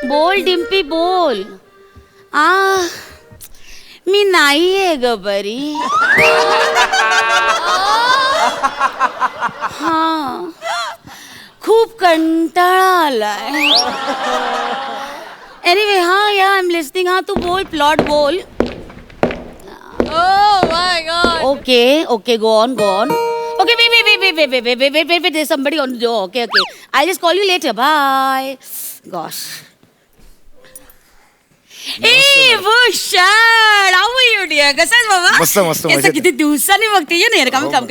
बोल डिम्पी बोल. मी नाहीये ग बरी. हा खूप कंटाळा आलाय. एनिवे हा या आय एम लिस्निंग. हा तू बोल प्लॉट बोल. Oh my god. Okay, go on. Okay, wait. There's somebody on the door. Okay. I'll just call you later. Bye. Gosh. Hey, Bhushan, how are you dear? कसं आहेस बाबा? मस्त याचं किती दिवसांनी बघते ये ना काम.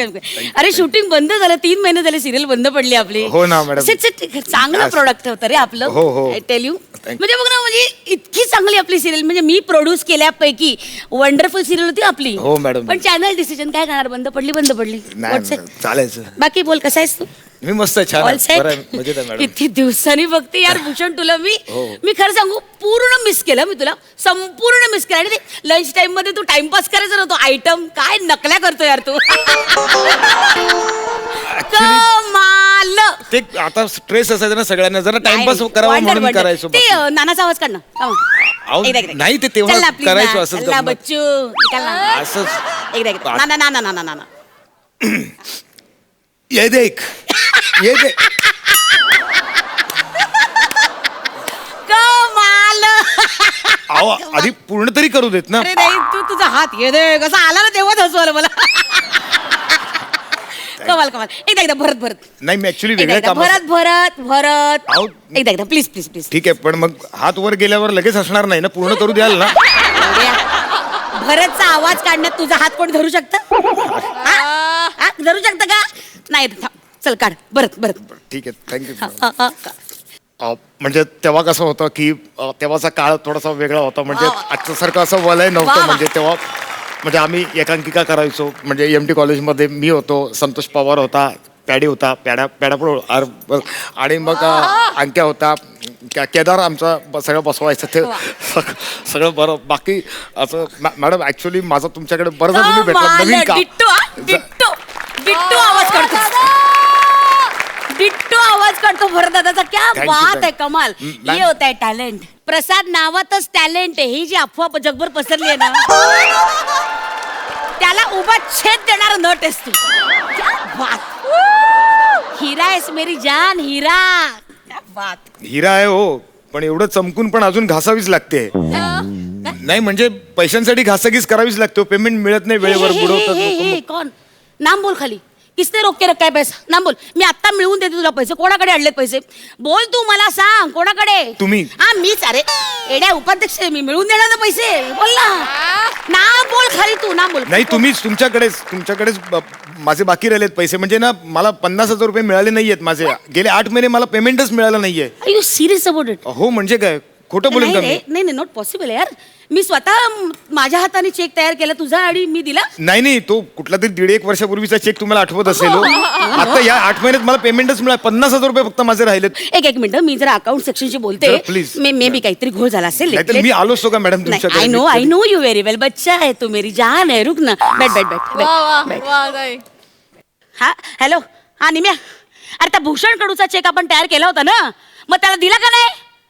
अरे शूटिंग बंद झालं, 3 महिने झाले, सिरियल बंद पडली आपली. हो ना मॅडम. चांगलं प्रोडक्ट होतं रे आपलं. हो. I tell you. म्हणजे बघ ना, म्हणजे इतकी चांगली आपली सिरियल, म्हणजे मी प्रोड्यूस केल्यापैकी वंडरफुल सिरियल होती आपली. हो मॅडम. पण चॅनल डिसिजन काय करणार, बंद पडली. नाही चालायचं. बाकी बोल कसा आहेस तू? मी मस्त छान All set? मजेत आहे मॅडम. किती दिवसांनी बघते यार भूषण तुला मी. मी खरं सांगू पूर्ण मिस केलं मी तुला, संपूर्ण मिस केलं. आणि ते लंच टाइम मध्ये तू टाइमपास करायचा नव्हतो आयटम, काय नकल्या करतो यार तू. कमाल. ते आता स्ट्रेस असायचा ना सगळ्यांना, जरा टाइमपास करावा म्हणून करायचो. ते नानाचा आवाज काढ ना. नाही ते तेव्हा करायचो असंच गंमत. बच्चू असंच एकदा ना. ये देख. कमाल. आधी पूर्ण तरी करू देत ना. अरे नाही तू तुझा हात ये दे कसा आला ना तेव्हाच हसू आलं मला. कमाल. एकदा भरत. नाही मी ऍक्च्युली वेगळ्या काम. भरत. एकदा प्लीज. ठीक आहे, पण मग हात वर गेल्यावर लगेच असणार नाही ना, पूर्ण करू द्याल ना. भरतचा आवाज काढण्यात तुझा हात कोण धरू शकतं? धरू शकतं का? नाही चल काढ भरत. ठीक आहे, थँक्यू. म्हणजे तेव्हा कसं होतं की तेव्हाचा काळ थोडासा वेगळा होता. म्हणजे आजच्या सारखं असं वलय नव्हतं. म्हणजे तेव्हा म्हणजे आम्ही एकांकिका करायचो. म्हणजे MT कॉलेजमध्ये मी होतो, संतोष पवार होता, पॅडी होता, पॅडा आणि मग अंक्या होता, केदार आमचा सगळं बसवायचं. ते सगळं बरं. बाकी असं मॅडम ऍक्च्युली माझं तुमच्याकडे बरं झालं तुम्ही भेटला. नवीन का डिट्टो आवाज काढतो. डिट्टो आवाज काढतो भरत दादाचा. क्या बात आहे, कमाल. हे होत आहे टॅलेंट. प्रसाद नावातच टॅलेंट आहे. ही जी अफवा जगभर पसरली आहे ना, त्याला उभा छेद देणार नट आहेस तू. क्या बात. हिरा आहेस मेरी जान, हिरा. क्या बात. हिरा आहे हो, पण एवढं चमकून पण अजून घासावीच लागते. नाही म्हणजे पैशांसाठी घासाघीस करावीच लागते. पेमेंट मिळत नाही वेळेवर, बुडवतात. कोण नाम बोल खाली. किसने रोक के रखा है पैसा? नाम बोल. मी आता मिळवून देते तुला पैसे. कोणाकडे आणलेत पैसे बोल, तू मला सांग कोणाकडे. तुम्ही. हा मीच. अरे एड्या उपाध्यक्ष मी मिळवून देणार ना पैसे. बोल ना, नाम बोल खाली. तू नाम बोल. नाही तुम्हीच. तुमच्याकडेच माझे बाकी राहिलेत पैसे. म्हणजे ना मला 50,000 रुपये मिळाले नाहीयेत माझे. गेले 8 महिने मला पेमेंटच मिळालं नाहीये. Are you serious about it? हो म्हणजे काय खोटं बोलून का मी? नाही नॉट पॉसिबल यार. मी स्वतः माझ्या हाताने चेक तयार केला तुझा आणि मी दिला. नाही तो कुठला तरी 1.5 वर्षापूर्वीचा चेक तुम्हाला आठवत असेल. आता या 8 महिन्यात मला पेमेंटच मिळालं. 50,000 रुपये फक्त माझे राहिलेत. एक मिनिट, मी जरा अकाउंट सेक्शनशी बोलते. प्लीज. मे बी काहीतरी घोळ झाला असेल. मी आलो असतो का मॅडम तुमच्याकडे? आय नो यू व्हेरी वेल. बच्चा है तू, मेरी जान है. रुक ना. बैठ. हा हॅलो. हा निम्या. अरे त्या भूषण कडूचा चेक आपण तयार केला होता ना, मग त्याला दिला का नाही?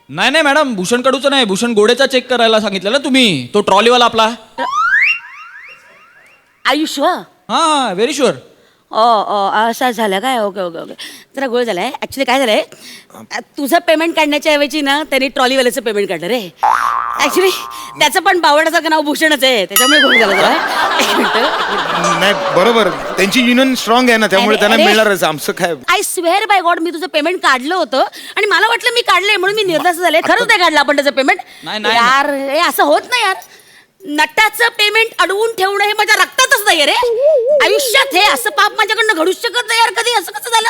नाही मॅडम, भूषण कडूचा नाही, भूषण गोडेचा चेक करायला सांगितलं ना तुम्ही. तो ट्रॉलीवाला आपला. आयुष्य. हा व्हेरी शुअर. असा झालं काय? ओके. जरा गोळ झालाय. ऍक्च्युली काय झालंय, तुझं पेमेंट काढण्याच्या ऐवजी ना त्यांनी ट्रॉलीवाल्याचं पेमेंट काढलं रे. ऍक्च्युली त्याचं पण बावडासारखं नाव भूषणच आहे, त्याच्यामुळे गोळ झाला जरा. एक मिनिट. नाही बरोबर, त्यांची युनियन स्ट्रॉंग आहे ना, त्यामुळे त्यांना मिळणारच. आमचं काय. आय स्वेअर बाय गॉड, मी तुझं पेमेंट काढलं होतं आणि मला वाटलं मी काढलंय म्हणून मी निर्धास्त झाले. खरंच नाही काढलं आपण त्याचं पेमेंट. नाही. यार हे असं होत नाही यार. नटाचं पेमेंट अडवून ठेवणं हे माझ्या रक्तातच नाही रे. आयुष्यात हे असं पाप माझ्याकडनं घडूच शकत नाही यार कधी. असं कसं झालं?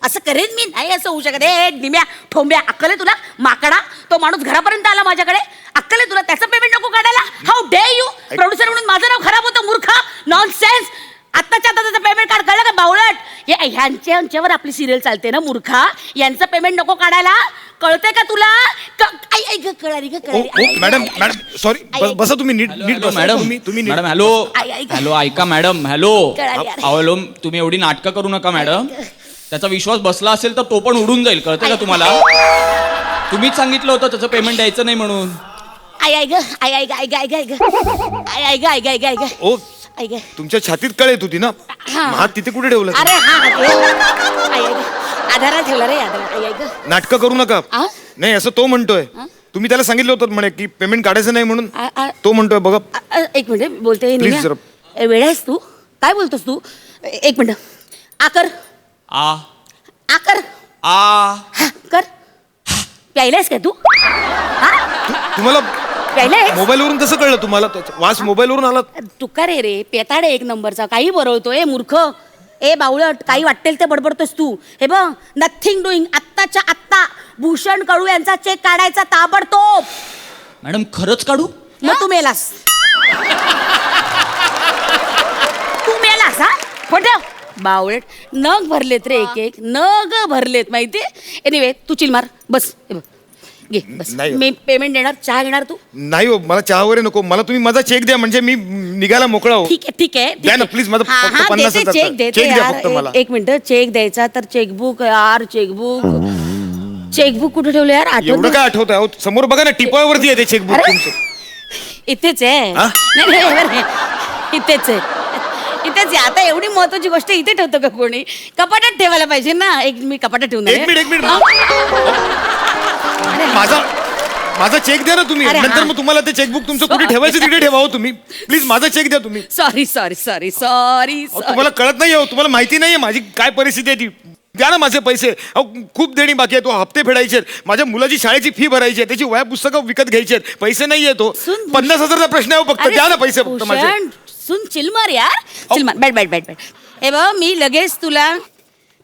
असं करेन मी? नाही असं होऊ शकत. निम्या ठोंब्या, अक्कल आहे तुला? माकडा, तो माणूस घरापर्यंत आला माझ्याकडे. अक्कल आहे तुला? त्याचं पेमेंट नको काढायला? How day you. प्रोड्युसर म्हणून माझं नाव खराब होतं. मूर्खा, नॉनसेन्स. आत्ताच्या आता त्याचं पेमेंट काढ. कळलं का बावळट? ह्यांच्यावर आपली सिरियल चालते ना मूर्खा. यांचं पेमेंट नको काढायला. कळतंय का तुला? कळाली मॅडम सॉरी, बसा तुम्ही नीट बसा. मॅडम तुम्ही मॅडम हॅलो ऐका मॅडम. हॅलो तुम्ही एवढी नाटकं करू नका मॅडम. त्याचा विश्वास बसला असेल तर तो पण उडून जाईल. कळतंय का तुम्हाला? तुम्हीच सांगितलं होतं त्याचं पेमेंट द्यायचं नाही म्हणून. आई आई ग आई आई ग आई ग आई ग आई ग आई आई ग आई ग आई ग आई ग ओ आई ग. तुमच्या छातीत कळ येत होती ना. हा. हात तिथे कुठे ठेवला? अरे हा आई आई ग आधारा ठेवला रे आधारा आई आई ग. नाटकं करू नका. आ? नाही असं तो म्हणतोय. तुम्ही त्याला सांगितलं होतं म्हणे की पेमेंट काढायचं नाही म्हणून. तो म्हणतोय बघा. एक मिनिट बोलते Please निम्या. जरा. वेळ आहेस तू काय बोलतोस तू एक मिनिट आकर आ आकर आ हा, कर प्यायलायस काय तू हा तुम्हाला प्यायलायस मोबाईलवरून कसं कळलं तुम्हाला? त्याचा वास मोबाईलवरून आला? तू का रे पेताड आहे एक नंबरचा काही बरवतोय मूर्ख ए बावळट काही वाटेल ते बडबडतोस तू हे बघ नथिंग डुईंग आत्ताच्या आत्ता भूषण कडू यांचा चेक काढायचा ताबडतोब. मॅडम खरंच काढू? मग तू मेलास तू मेलास हा खोटं बावळट नग भरलेत रे एक एक नग भरलेत माहितीये. एनिवे तू चिल मार बस हे बघ घे बस नाही. मी पेमेंट देणार चहा घेणार तू नाही हो मला चहा वगैरे नको. मला तुम्ही माझा चेक द्या म्हणजे मी निघायला मोकळा हो. ठीक आहे ठीक आहे द्या ना, please, माझं हा, फक्त हा, 50,000 देते, चेक देते चेक द्या यार. फक्त मला. एक मिनिट चेक द्यायचा तर चेकबुक यार चेकबुक कुठे ठेवलं यार आठवत एवढं नाही. काय आठवत आहे? समोर बघा ना टिपावरती आहे ते चेकबुक अरे. तुमचं. इथेच आहे हा? नाही नाही बरं आहे. इथेच आहे इथेच आहे. आता एवढी महत्वाची गोष्ट इथे ठेवतो का कोणी? कपाटात ठेवायला पाहिजे ना. एक मी कपाटात ठेवणार आहे. एक मिनिट अरे, माझा चेक द्या ना तुम्ही. अरे, नंतर हा. मग तुम्हाला ते चेकबुक तुमचं कुठे ठेवायचं तिकडे ठेवा हो तुम्ही. प्लीज माझा चेक द्या तुम्ही. सॉरी सॉरी सॉरी सॉरी अहो, तुम्हाला कळत नाही हो. तुम्हाला माहिती नाहीये माझी काय परिस्थिती आहे ती. द्या ना माझे पैसे. अहो खूप देणी बाकी आहे. तो हप्ते फेडायचे आहेत. माझ्या मुलाची शाळेची फी भरायची आहे. त्याची वया पुस्तकं विकत घ्यायची आहेत. पैसे नाहीये तो. सुन, 50,000चा प्रश्न आहे हो फक्त. द्या ना पैसे फक्त माझे. भूषण, सुन चिलमार यार चिलमार बैठ बैठ बैठ बैठ हे बघ मी लगेच तुला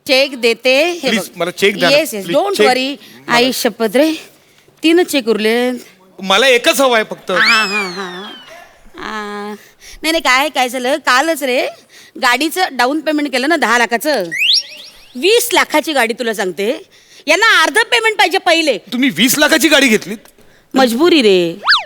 चेक देते. Please, मला check द्या ना. Yes yes Please, don't check. Worry I शपथ रे 3 चेक उरले. मला एकच हवं आहे फक्त. हा हा हा नाही नाही काय झालं कालच रे गाडीचं डाऊन पेमेंट केलं ना 10 लाखाचं. 20 लाखाची गाडी तुला सांगते. यांना अर्ध पेमेंट पाहिजे पहिले. तुम्ही 20 लाखाची गाडी घेतलीत? मजबुरी रे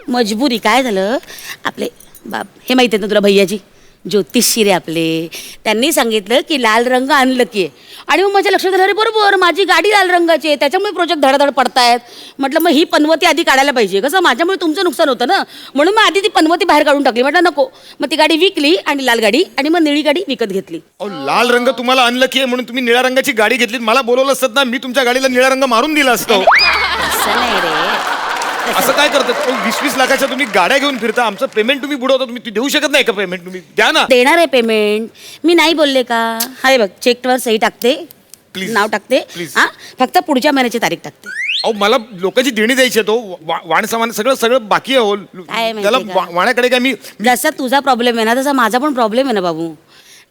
मजबुरी. काय झालं आपले बाप हे माहिती आहे ना तुला भैयाजी ज्योतिषी रे आपले. त्यांनी सांगितलं की लाल रंग आणलं की आणि मग माझ्या लक्षात आलं अरे बरोबर माझी गाडी लाल रंगाची आहे त्याच्यामुळे प्रोजेक्ट धडाधड पडतायत. म्हटलं मग ही पनवती आधी काढायला पाहिजे कसं माझ्यामुळे तुमचं नुकसान होतं ना म्हणून मग आधी ती पनवती बाहेर काढून टाकली. म्हटलं नको मग ती गाडी विकली आणि लाल गाडी आणि मग निळी गाडी विकत घेतली. अहो लाल रंग तुम्हाला आणलं की म्हणून तुम्ही निळ्या रंगाची गाडी घेतलीत. मला बोलवलं असतं ना मी तुमच्या गाडीला निळा रंग मारून दिला असतो. असं नाही रे असं काय करतात? 20-20 लाखाच्या तुम्ही गाड्या घेऊन फिरता. आमचं पेमेंट तुम्ही बुडवता. तुम्ही देऊ शकत नाही का पेमेंट? तुम्ही द्या ना. देणार आहे पेमेंट मी नाही बोलले का. हाय बघ चेकवर सही टाकते Please. नाव टाकते Please. हा फक्त पुढच्या महिन्याची तारीख टाकते. अहो मला लोकांची देणी द्यायची आहे. तो वाण सामान सगळं बाकी आहे हो. काय माहिती त्याला का? वाण्याकडे काय मी जसा तुझा प्रॉब्लेम आहे ना तसा माझा पण प्रॉब्लेम आहे ना बाबू.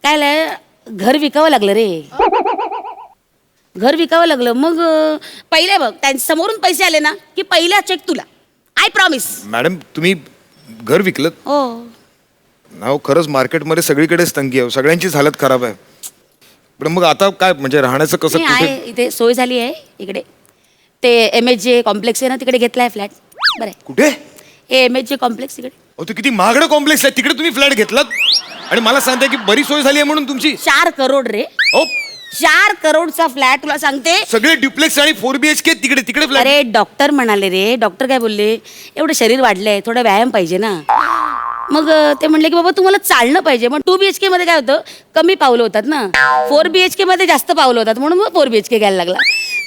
काय लय घर विकावं लागलं रे. घर विकावं लागलं मग पहिले बघ त्यांच्या समोरून पैसे आले ना की पहिला चेक तुला. I promise. मॅडम तुम्ही घर विकलं? हो ना खरंच मार्केटमध्ये सगळीकडेच तंगी आहे. सगळ्यांचीच हालत खराब आहे. पण मग आता काय म्हणजे राहण्याचं कसं? नाही, कुठे? आहे इथे सोय झाली आहे इकडे ते MHJ कॉम्प्लेक्स आहे ना तिकडे घेतलाय फ्लॅट. बरं आहे. कुठे? हे MHJ कॉम्प्लेक्स इकडे अहो ते किती महागडं कॉम्प्लेक्स आहे. तिकडे तुम्ही फ्लॅट घेतलात आणि मला सांगताय की बरी सोय झाली आहे म्हणून तुमची. 4 करोड रे. अहो 4 करोडचा फ्लॅट तुला सांगते. सगळे ड्युप्लेक्स आणि 4 BHK तिकडे फ्लॅट. अरे डॉक्टर म्हणाले रे डॉक्टर काय बोलले एवढं शरीर वाढलंय थोडा व्यायाम पाहिजे ना. मग ते म्हणले की बाबा तुम्हाला चालणं पाहिजे. मग 2 BHK मध्ये काय होतं कमी पावलं होतात ना. 4 BHK मध्ये जास्त पावलं होतात म्हणून मग 4 BHK घ्यायला लागला.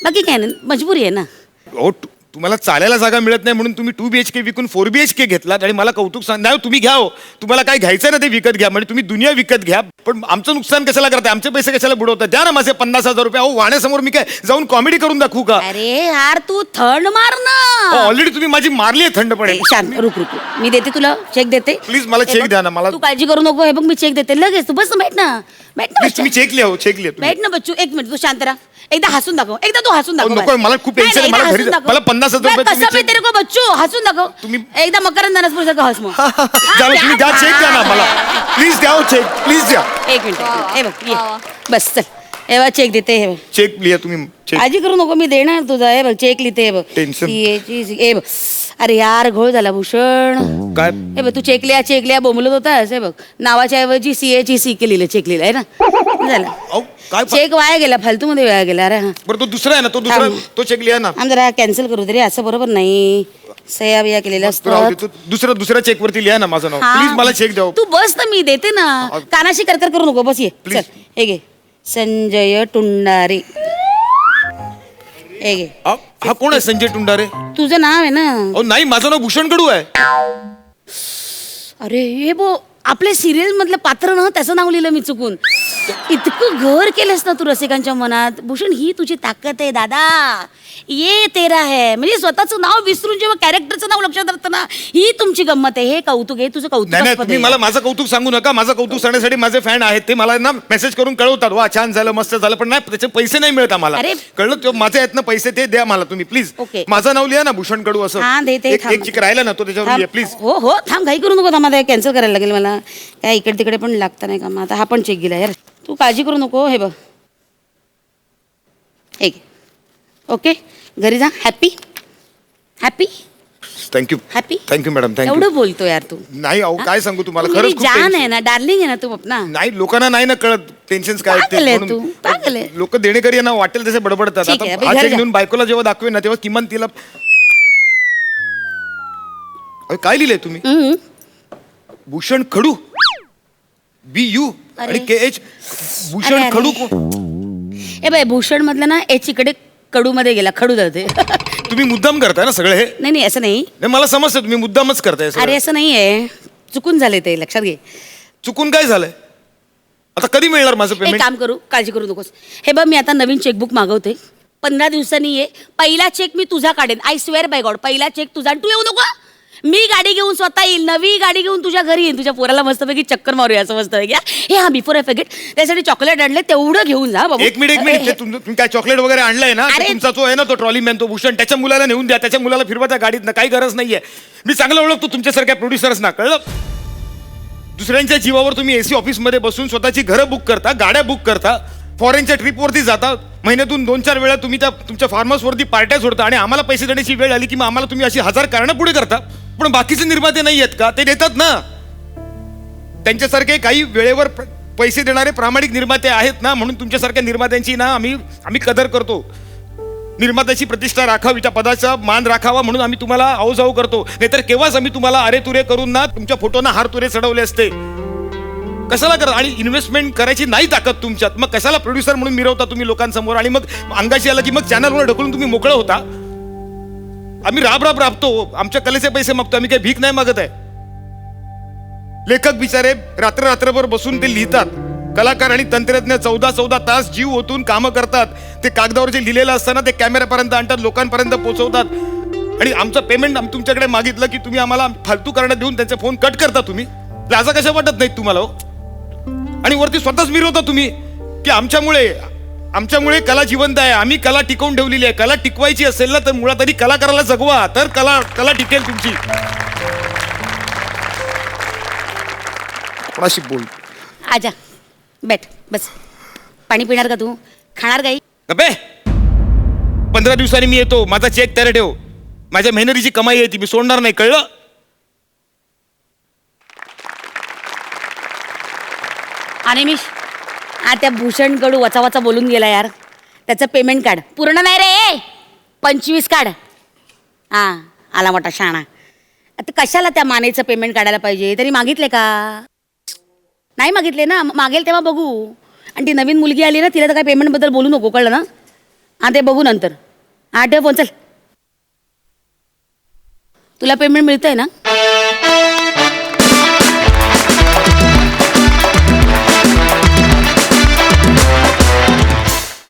बाकी काय नाही मजबुरी आहे ना. अहो तुम्हाला चालायला जागा मिळत नाही म्हणून तुम्ही 2 BHK विकून 4 BHK घेतलात आणि मला कौतुक सांग. नाही तुम्ही घ्या हो. तुम्हाला काय घ्यायचं ना ते विकत घ्या. म्हणजे तुम्ही दुनिया विकत घ्या. पण आमचं नुकसान कशाला करताय? आमचे पैसे कशाला बुडवताय? द्या ना माझे 50,000 रुपये. अहो वाण्यासमोर मी काय जाऊन कॉमेडी करून दाखवू का? अरे यार तू थंड मार ना. ऑलरेडी तुम्ही माझी मारली आहे थंडपणे. शांत रुक रुक मी देते तुला चेक देते. प्लीज मला हे चेक बघ, द्या ना. मला तू काळजी करू नको. हे बघ मी चेक देते लगेच. तू बस ना बैठ ना बैठ ना प्लीज बच्चा. तुम्ही चेक लिहा हो. चेक लिहा तुम्ही. बैठ ना बच्चू. एक मिनिट तू शांत राहा. एकदा हसून दाखव. एकदा तू हसून दाखव. नको, मला खूप नाही, tension आहे. एकदा मला घरी हसून जा. दाखव. मला 50,000 रुपये बस, तुम्ही कसं check- माहिती रे बच्चू हसून दाखव. तुम्ही- एकदा मकरंद दानसपुरसारखं हस मग. झालं तुम्ही द्या चेक द्या ना मला. प्लीज द्या हो चेक. प्लीज द्या. एक मिनिट हे बघ ये. बस चल हे बघ चेक देते. हे बघ चेक लिहा तुम्ही. चेक काळजी करू नको मी देणार तुझा. हे बघ चेक लिहिते. हे बघ Tension. हे बघ अरे यार घोळ झाला भूषण. काय हे बघ तू चेकलिया बोंबलत होतास. हे बघ नावाच्या ऐवजी CA ची CK लिहिलं चेक लिहिलं आहे ना. झालं अहो, काय चेक वाया गेला फालतू मध्ये वाया गेला. अरे हा बरं तो दुसरा आहे ना, तो दुसरा थांब. तो चेक लिहा ना. आम जरा कॅन्सल करू तरी असं बरोबर नाही. सह्या बिया केलेल्या राहू दे, असतात. तो दुसऱ्या चेक वरती लिहा ना माझं नाव. हा. प्लीज मला चेक द्या. तू बस ना मी देते ना. कानाशी करकर करू नको बस ये. Please. चल हे घे संजय टुंडारे. हे घे हा कोण आहे संजय टुंडारे? तुझं नाव आहे ना. अहो नाही, माझं नाव भूषण कडू आहे. अरे हे बो आपल्या सिरियल मधलं पात्र ना त्याचं नाव लिहिलं मी चुकून. इतकं घर केलंस ना तू रसिकांच्या मनात. भूषण ही तुझी ताकद आहे दादा. ये तेरा है म्हणजे स्वतःचं नाव विसरून जेव्हा कॅरेक्टरचं नाव लक्षात राहतं ना, ही तुमची गंमत आहे. हे कौतुक आहे तुझं. नाही नाही, तुम्ही मला माझं कौतुक सांगू नका. माझं कौतुक सांगण्यासाठी माझे फॅन आहेत, ते मला ना मेसेज करून कळवतात, वा छान झालं मस्त झालं, पण नाही त्याचे पैसे नाही मिळत आम्हाला. अरे. कळलं? ते माझे आहेत ना पैसे, ते द्या मला तुम्ही प्लीज. Okay. माझं नाव लिहा ना भूषण कडू असं. हा, देते, एक थांब. चिक राहिला ना तो त्याच्यावर लिहा प्लीज. हो हो थांब घाई करू नको. थांबा कॅन्सल करायला लागेल मला. काय इकडे तिकडे पण लागतं नाही का. मग आता हा पण चेक गेला यार. तू काळजी करू नको. हे बघ हे घे. ओके घरी जा. Happy happy thank you happy. Thank you madam, thank you. एवढं बोलतो यार तू. नाही अहो काय सांगू तुम्हाला, तू खरंच मेरी खूप जान tension. आहे ना, डार्लिंग आहे ना तू अपना. नाही लोकांना नाही ना कळत टेन्शन काय आहेत ते. पागल आहे म्हणून तू, पागल आहे. लोक देणेकरी यांना वाटेल तसे बडबडतात. ठीक आहे, आता अभि हा घर check जा. घेऊन बायकोला जेव्हा दाखवेन ना तेव्हा किमान तिला अरे, काय लिहिलंय तुम्ही? हम्म. भूषण खडू BU अरे. आणि KH भूषण अरे, अरे. खडू कोण? ए बाय भूषण मधलं ना एच इकडे कडू मध्ये गेला. खडू जाते. तुम्ही मुद्दाम करताय ना सगळं हे? नाही नाही असं नाही. नाही मला समजतं तुम्ही मुद्दामच करताय सगळं. अरे असं नाहीये. चुकून झाले ते लक्षात घे. चुकून काय झालंय? आता कधी मिळणार माझं एक पेमेंट? काम करू काळजी करू नकोस. हे बघ मी आता नवीन चेकबुक मागवते. 15 दिवसांनी ये. पहिला चेक मी तुझा काढेन. I swear by God. पहिला चेक तुझा. आणि तू येऊ नको. मी गाडी घेऊन स्वतः येईल. नवी गाडी घेऊन तुझ्या घरी येईन. तुझ्या पोराला मस्तपैकी चक्कर मारूया असं मस्तपैकी. हे हा बिफोर आय फॉरगेट त्यासाठी चॉकलेट आणले तेवढं घेऊन जा बाबा. एक मिनिट ते तुम्ही काय चॉकलेट वगैरे आणलंय ना? अरे. ते तुमचा जो आहे ना तो ट्रॉली मॅन तो भूषण, त्याच्या मुलाला नेऊन द्या. त्याच्या मुलाला फिरवा त्या गाडीत ना. काही गरज नाहीये. मी चांगलं ओळखतो तुमच्यासारख्या प्रोड्युसर्स ना. कळलं? दुसऱ्यांच्या जीवावर तुम्ही AC ऑफिसमध्ये बसून स्वतःची घरं बुक करता, गाड्या बुक करता, फॉरेनच्या ट्रिपवरती जाता, महिन्यातून 2-4 वेळा तुम्ही त्या तुमच्या फार्म हाऊसवरती पार्ट्या सोडता आणि आम्हाला पैसे देण्याची वेळ आली की मग आम्हाला तुम्ही अशी 1000 कारणं पुढे करता. पण बाकीचे निर्माते नाही आहेत का? ते देतात ना. त्यांच्यासारखे काही वेळेवर पैसे देणारे प्रामाणिक निर्माते आहेत ना, म्हणून तुमच्यासारख्या निर्मात्यांची ना आम्ही कदर करतो. निर्मात्याची प्रतिष्ठा राखावी, त्या पदाचा मान राखावा म्हणून आम्ही तुम्हाला आऊजाऊ करतो. नाहीतर केव्हाच आम्ही तुम्हाला अरे तुरे करून ना तुमच्या फोटोना हार तुरे चढवले असते. कशाला करा? आणि इन्व्हेस्टमेंट करायची नाही ताकद तुमच्यात, मग कशाला प्रोड्युसर म्हणून मिरवता तुम्ही लोकांसमोर? आणि मग अंगाशी आलं की मग चॅनलवर ढकलून तुम्ही मोकळं होता. आम्ही राबतो. आमच्या कलेचे पैसे मागतो. आम्ही काही भीक नाही मागत आहे. लेखक बिचारे रात्रभर बसून ते लिहितात. कलाकार आणि तंत्रज्ञ 14 तास जीव ओतून कामं करतात. ते कागदावर जे लिहिलेलं असतं ना ते कॅमेऱ्यापर्यंत आणतात, लोकांपर्यंत पोहोचवतात. आणि आमचं पेमेंट आम्ही तुमच्याकडे मागितलं की तुम्ही आम्हाला फालतू करणं देऊन त्यांचे फोन कट करता. तुम्ही लाजा कशा वाटत नाहीत तुम्हाला हो? आणि वरती स्वतःच मिरवता तुम्ही की आमच्यामुळे कला जिवंत आहे, आम्ही कला टिकवून ठेवलेली आहे. कला टिकवायची असेल ना तर मुळात आधी कलाकाराला जगवा, तर कला टिकेल तुमची. कोणाशी बोल? आजा बैठ बस. पाणी पिणार का तू? खाणार काही? अबे 15 दिवसांनी मी येतो. माझा चेक तयार ठेव. माझ्या मेहनतीची कमाई आहे ती मी सोडणार नाही. कळलं? अनिमिष हा त्या भूषण कडू वचा बोलून गेला यार. त्याचं पेमेंट काढ. पूर्ण नाही रे 25 काढ. हा आला मोठा शाणा. आता कशाला त्या मानेचं पेमेंट काढायला पाहिजे? तरी मागितले का? नाही मागितले ना. मागेल तेव्हा बघू. आणि ती नवीन मुलगी आली ना तिला तर काय पेमेंटबद्दल बोलू नको. कळलं ना? हा ते बघू नंतर. हा ठेव फोन. चल तुला पेमेंट मिळतंय ना?